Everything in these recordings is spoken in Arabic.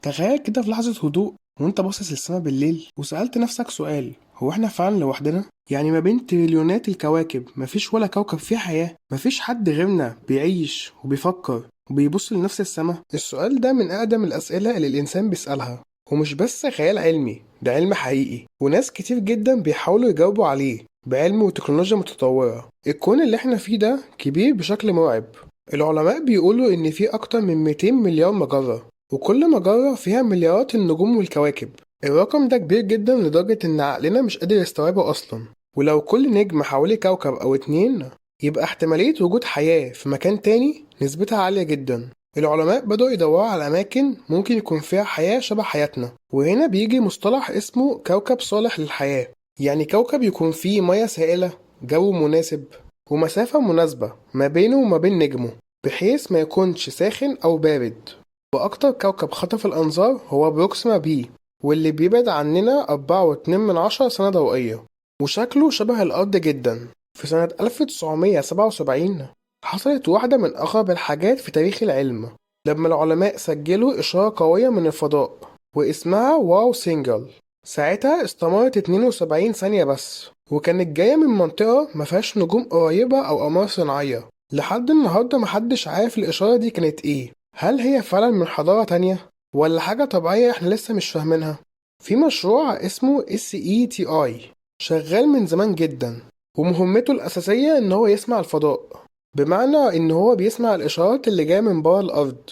تخيل كده في لحظة هدوء وانت باصص للسما بالليل وسألت نفسك سؤال: هو احنا فعلا لوحدنا؟ يعني ما بين تريليونات الكواكب مفيش ولا كوكب فيه حياة؟ مفيش حد غيرنا بيعيش وبيفكر وبيبص لنفس السما؟ السؤال ده من أقدم الأسئلة اللي الإنسان بيسألها، ومش بس خيال علمي، ده علم حقيقي وناس كتير جدا بيحاولوا يجاوبوا عليه بعلم وتكنولوجيا متطورة. الكون اللي احنا فيه ده كبير بشكل مرعب. العلماء بيقولوا إن فيه أكتر من 200 مليار مجرة، وكل مجرة فيها مليارات النجوم والكواكب. الرقم ده كبير جدا لدرجة إن عقلنا مش قادر يستوعبه أصلا. ولو كل نجم حواليه كوكب أو اتنين، يبقى احتمالية وجود حياة في مكان تاني نسبتها عالية جدا. العلماء بدأوا يدوروا على أماكن ممكن يكون فيها حياة شبه حياتنا، وهنا بيجي مصطلح اسمه كوكب صالح للحياة. يعني كوكب يكون فيه مياه سائلة، جو مناسب، ومسافة مناسبة ما بينه وما بين نجمه، بحيث ما يكونش ساخن أو بارد. وأكتر كوكب خطف الأنظار هو بروكسيما بي، واللي بيبعد عننا 4.2 سنة ضوئية، وشكله شبه الأرض جدا. في سنة 1977 حصلت واحدة من أغرب الحاجات في تاريخ العلم، لما العلماء سجلوا إشارة قوية من الفضاء واسمها واو سينجل. ساعتها استمرت 72 ثانية بس، وكانت جاية من منطقة مفيهاش نجوم قريبة أو أقمار صناعية. لحد النهاردة محدش عارف الإشارة دي كانت إيه. هل هي فعلا من حضارة تانية، ولا حاجة طبيعية احنا لسه مش فاهمينها؟ في مشروع اسمه SETI شغال من زمان جدا، ومهمته الأساسية إن هو يسمع الفضاء، بمعنى إن هو بيسمع الإشارات اللي جاية من برا الأرض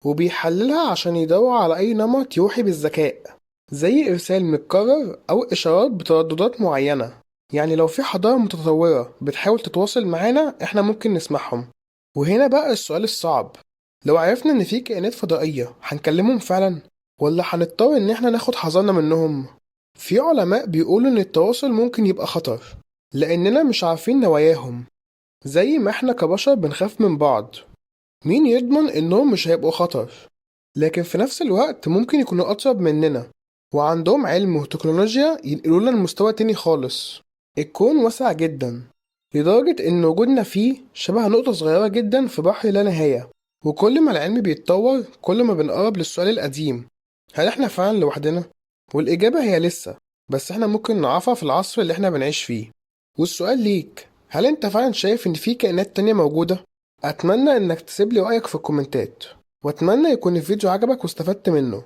وبيحللها عشان يدور على أي نمط يوحي بالذكاء، زي إرسال متكرر أو إشارات بترددات معينة. يعني لو في حضارة متطورة بتحاول تتواصل معانا إحنا ممكن نسمعهم. وهنا بقى السؤال الصعب: لو عرفنا إن في كائنات فضائية هنكلمهم فعلا، ولا هنضطر إن إحنا ناخد حذرنا منهم؟ في علماء بيقولوا إن التواصل ممكن يبقى خطر، لأننا مش عارفين نواياهم، زي ما إحنا كبشر بنخاف من بعض. مين يضمن إنهم مش هيبقوا خطر؟ لكن في نفس الوقت ممكن يكونوا أقرب مننا، وعندهم علم وتكنولوجيا ينقلونا لمستوى تاني خالص. الكون واسع جدا، لدرجة إن وجودنا فيه شبه نقطة صغيرة جدا في بحر لا نهاية. وكل ما العلم بيتطور كل ما بنقرب للسؤال القديم: هل احنا فعلا لوحدنا؟ والإجابة هي لسه، بس احنا ممكن نعرفها في العصر اللي احنا بنعيش فيه. والسؤال ليك: هل انت فعلا شايف ان في كائنات تانية موجودة؟ أتمنى انك تسيب لي رأيك في الكومنتات، واتمنى يكون الفيديو عجبك واستفدت منه.